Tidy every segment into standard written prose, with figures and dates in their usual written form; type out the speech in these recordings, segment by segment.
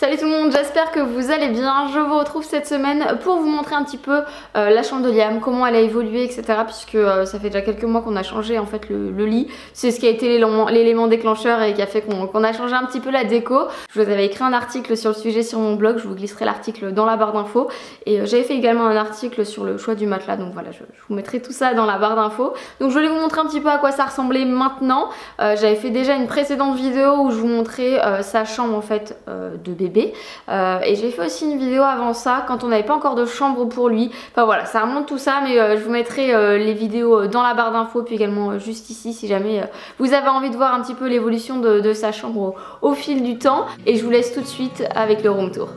Salut tout le monde, j'espère que vous allez bien. Je vous retrouve cette semaine pour vous montrer un petit peu la chambre de Liam, comment elle a évolué, etc. Puisque ça fait déjà quelques mois qu'on a changé en fait le lit. C'est ce qui a été l'élément déclencheur et qui a fait qu'on a changé un petit peu la déco. Je vous avais écrit un article sur le sujet sur mon blog, je vous glisserai l'article dans la barre d'infos. Et j'avais fait également un article sur le choix du matelas, donc voilà, je vous mettrai tout ça dans la barre d'infos. Donc je voulais vous montrer un petit peu à quoi ça ressemblait maintenant. J'avais fait déjà une précédente vidéo où je vous montrais sa chambre en fait de bébé. Et j'ai fait aussi une vidéo avant ça quand on n'avait pas encore de chambre pour lui. Enfin voilà, ça remonte tout ça, mais je vous mettrai les vidéos dans la barre d'infos, puis également juste ici si jamais vous avez envie de voir un petit peu l'évolution de sa chambre au fil du temps. Et je vous laisse tout de suite avec le room tour.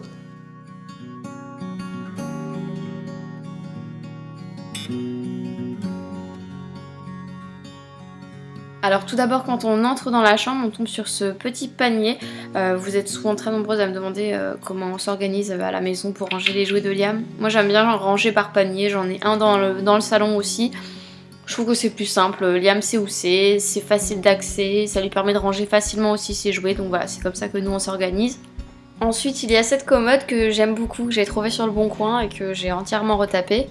Alors tout d'abord, quand on entre dans la chambre, on tombe sur ce petit panier. Vous êtes souvent très nombreuses à me demander comment on s'organise à la maison pour ranger les jouets de Liam. Moi j'aime bien ranger par panier, j'en ai un dans le salon aussi. Je trouve que c'est plus simple, Liam sait où c'est facile d'accès, ça lui permet de ranger facilement aussi ses jouets, donc voilà, c'est comme ça que nous on s'organise. Ensuite il y a cette commode que j'aime beaucoup, que j'ai trouvée sur le bon coin et que j'ai entièrement retapée.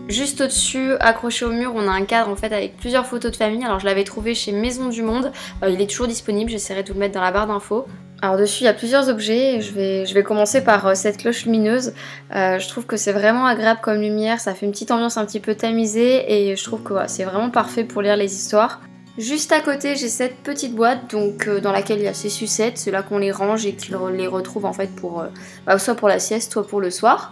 Juste au-dessus, accroché au mur, on a un cadre en fait avec plusieurs photos de famille. Alors je l'avais trouvé chez Maison du Monde, il est toujours disponible, j'essaierai de vous le mettre dans la barre d'infos. Alors dessus il y a plusieurs objets, je vais commencer par cette cloche lumineuse. Je trouve que c'est vraiment agréable comme lumière, ça fait une petite ambiance un petit peu tamisée et je trouve que voilà, c'est vraiment parfait pour lire les histoires. Juste à côté j'ai cette petite boîte donc dans laquelle il y a ces sucettes, c'est là qu'on les range et qu'ils les retrouvent en fait pour soit pour la sieste, soit pour le soir.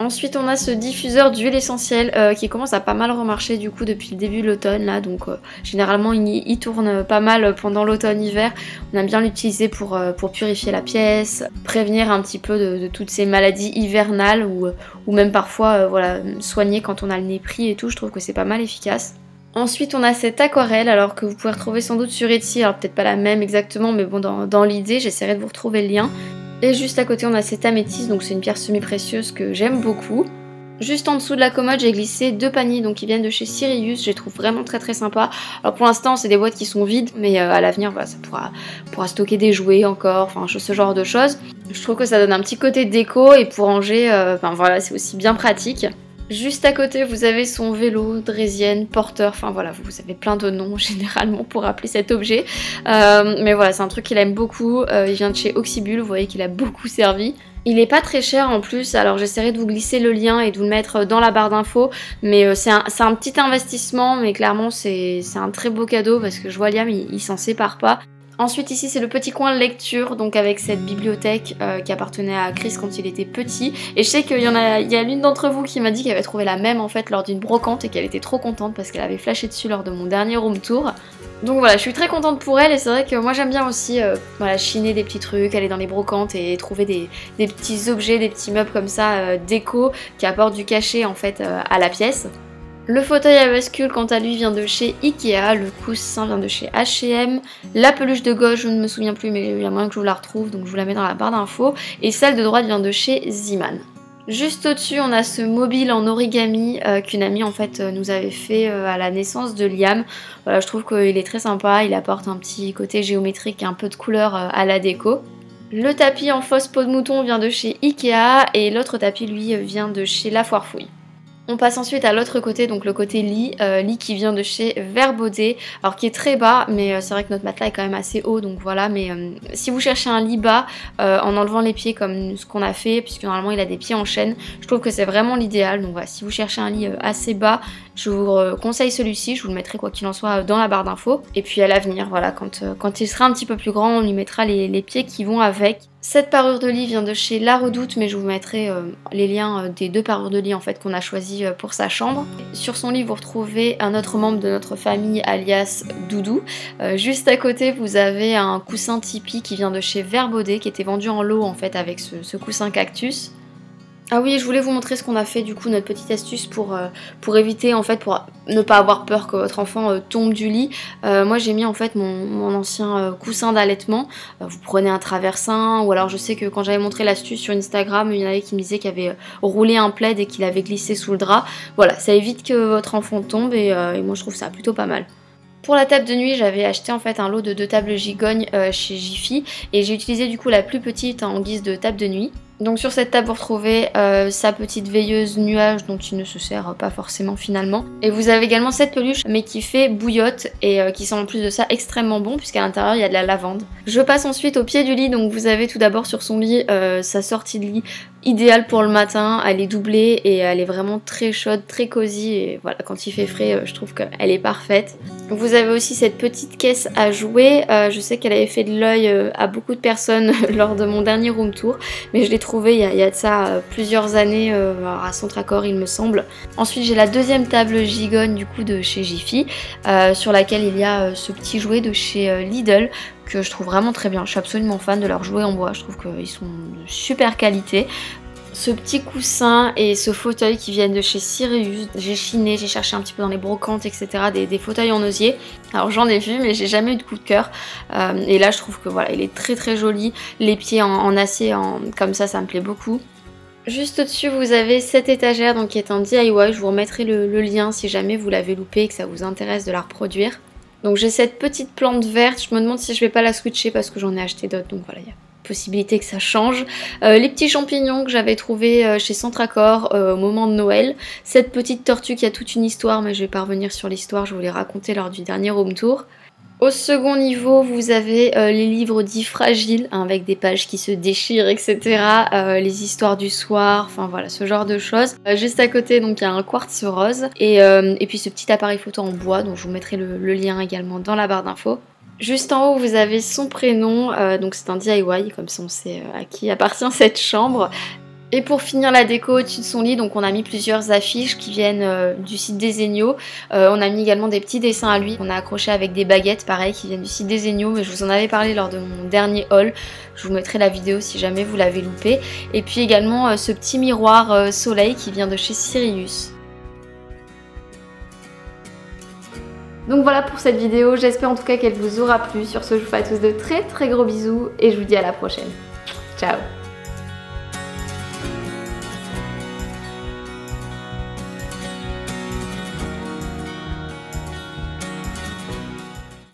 Ensuite on a ce diffuseur d'huile essentielle qui commence à pas mal remarcher du coup depuis le début de l'automne là, donc généralement il tourne pas mal pendant l'automne-hiver. On aime bien l'utiliser pour purifier la pièce, prévenir un petit peu de toutes ces maladies hivernales ou même parfois voilà, soigner quand on a le nez pris et tout, je trouve que c'est pas mal efficace. Ensuite on a cette aquarelle alors que vous pouvez retrouver sans doute sur Etsy, alors peut-être pas la même exactement mais bon dans l'idée j'essaierai de vous retrouver le lien. Et juste à côté on a cette améthyste, donc c'est une pierre semi-précieuse que j'aime beaucoup. Juste en dessous de la commode j'ai glissé deux paniers donc qui viennent de chez Sirius, je les trouve vraiment très sympa. Alors pour l'instant c'est des boîtes qui sont vides mais à l'avenir voilà, ça pourra stocker des jouets encore, enfin ce genre de choses. Je trouve que ça donne un petit côté déco et pour ranger, enfin voilà c'est aussi bien pratique. Juste à côté vous avez son vélo, draisienne, porteur, enfin voilà vous avez plein de noms généralement pour appeler cet objet. Mais voilà c'est un truc qu'il aime beaucoup, il vient de chez Oxybul, vous voyez qu'il a beaucoup servi. Il est pas très cher en plus, alors j'essaierai de vous glisser le lien et de vous le mettre dans la barre d'infos. Mais c'est un petit investissement mais clairement c'est un très beau cadeau parce que je vois Liam il s'en sépare pas. Ensuite ici c'est le petit coin lecture, donc avec cette bibliothèque qui appartenait à Chris quand il était petit. Et je sais qu'il y a l'une d'entre vous qui m'a dit qu'elle avait trouvé la même en fait lors d'une brocante et qu'elle était trop contente parce qu'elle avait flashé dessus lors de mon dernier room tour. Donc voilà, je suis très contente pour elle et c'est vrai que moi j'aime bien aussi voilà, chiner des petits trucs, aller dans les brocantes et trouver des petits objets, des petits meubles comme ça déco qui apportent du cachet en fait à la pièce. Le fauteuil à bascule quant à lui vient de chez Ikea, le coussin vient de chez H&M, la peluche de gauche je ne me souviens plus mais il y a moyen que je vous la retrouve donc je vous la mets dans la barre d'infos, et celle de droite vient de chez Ziman. Juste au-dessus on a ce mobile en origami qu'une amie en fait nous avait fait à la naissance de Liam. Voilà, je trouve qu'il est très sympa, il apporte un petit côté géométrique et un peu de couleur à la déco. Le tapis en fausse peau de mouton vient de chez Ikea et l'autre tapis lui vient de chez La Foire Fouille. On passe ensuite à l'autre côté, donc le côté lit, lit qui vient de chez Verbaudet, alors qui est très bas, mais c'est vrai que notre matelas est quand même assez haut, donc voilà, mais si vous cherchez un lit bas, en enlevant les pieds comme ce qu'on a fait, puisque normalement il a des pieds en chaîne, je trouve que c'est vraiment l'idéal, donc voilà, si vous cherchez un lit assez bas, je vous conseille celui-ci, je vous le mettrai quoi qu'il en soit dans la barre d'infos, et puis à l'avenir, voilà, quand il sera un petit peu plus grand, on lui mettra les pieds qui vont avec. Cette parure de lit vient de chez La Redoute, mais je vous mettrai les liens des deux parures de lit en fait qu'on a choisi pour sa chambre. Sur son lit vous retrouvez un autre membre de notre famille alias Doudou. Juste à côté vous avez un coussin Tipeee qui vient de chez Verbaudet qui était vendu en lot en fait avec ce coussin cactus. Ah oui, je voulais vous montrer ce qu'on a fait du coup, notre petite astuce pour éviter en fait, pour ne pas avoir peur que votre enfant tombe du lit. Moi j'ai mis en fait mon ancien coussin d'allaitement. Vous prenez un traversin, ou alors je sais que quand j'avais montré l'astuce sur Instagram, il y en avait qui me disaient qu'il avait roulé un plaid et qu'il avait glissé sous le drap. Voilà, ça évite que votre enfant tombe et moi je trouve ça plutôt pas mal. Pour la table de nuit, j'avais acheté en fait un lot de 2 tables gigognes chez Jiffy et j'ai utilisé du coup la plus petite en guise de table de nuit. Donc sur cette table vous retrouvez sa petite veilleuse nuage dont il ne se sert pas forcément finalement. Et vous avez également cette peluche mais qui fait bouillotte et qui sent en plus de ça extrêmement bon puisqu'à l'intérieur il y a de la lavande. Je passe ensuite au pied du lit, donc vous avez tout d'abord sur son lit sa sortie de lit idéale pour le matin. Elle est doublée et elle est vraiment très chaude, très cosy et voilà, quand il fait frais je trouve qu'elle est parfaite. Vous avez aussi cette petite caisse à jouets, je sais qu'elle avait fait de l'œil à beaucoup de personnes lors de mon dernier room tour, mais je l'ai trouvée il y a de ça plusieurs années à Centracor il me semble. Ensuite j'ai la deuxième table gigogne du coup de chez Jiffy, sur laquelle il y a ce petit jouet de chez Lidl, que je trouve vraiment très bien. Je suis absolument fan de leurs jouets en bois, je trouve qu'ils sont de super qualité. Ce petit coussin et ce fauteuil qui viennent de chez Sirius, j'ai chiné, j'ai cherché un petit peu dans les brocantes etc. des fauteuils en osier. Alors j'en ai vu mais j'ai jamais eu de coup de cœur. Et là je trouve que voilà, il est très très joli. Les pieds en acier comme ça me plaît beaucoup. Juste au-dessus vous avez cette étagère donc, qui est en DIY, je vous remettrai le lien si jamais vous l'avez loupé et que ça vous intéresse de la reproduire. Donc j'ai cette petite plante verte, je me demande si je vais pas la switcher parce que j'en ai acheté d'autres, donc voilà, il y a possibilité que ça change. Les petits champignons que j'avais trouvés chez Centracor au moment de Noël. Cette petite tortue qui a toute une histoire, mais je vais pas revenir sur l'histoire, je vous l'ai raconté lors du dernier home tour. Au second niveau, vous avez les livres dits fragiles, hein, avec des pages qui se déchirent, etc. Les histoires du soir, enfin voilà, ce genre de choses. Juste à côté, donc il y a un quartz rose et puis ce petit appareil photo en bois, donc je vous mettrai le lien également dans la barre d'infos. Juste en haut, vous avez son prénom, donc c'est un DIY, comme ça on sait à qui appartient cette chambre. Et pour finir la déco au-dessus de son lit, donc on a mis plusieurs affiches qui viennent du site Desenio. On a mis également des petits dessins à lui qu'on a accrochés avec des baguettes, pareil, qui viennent du site Desenio, mais je vous en avais parlé lors de mon dernier haul. Je vous mettrai la vidéo si jamais vous l'avez loupé. Et puis également ce petit miroir soleil qui vient de chez Sirius. Donc voilà pour cette vidéo, j'espère en tout cas qu'elle vous aura plu. Sur ce, je vous fais à tous de très très gros bisous et je vous dis à la prochaine. Ciao!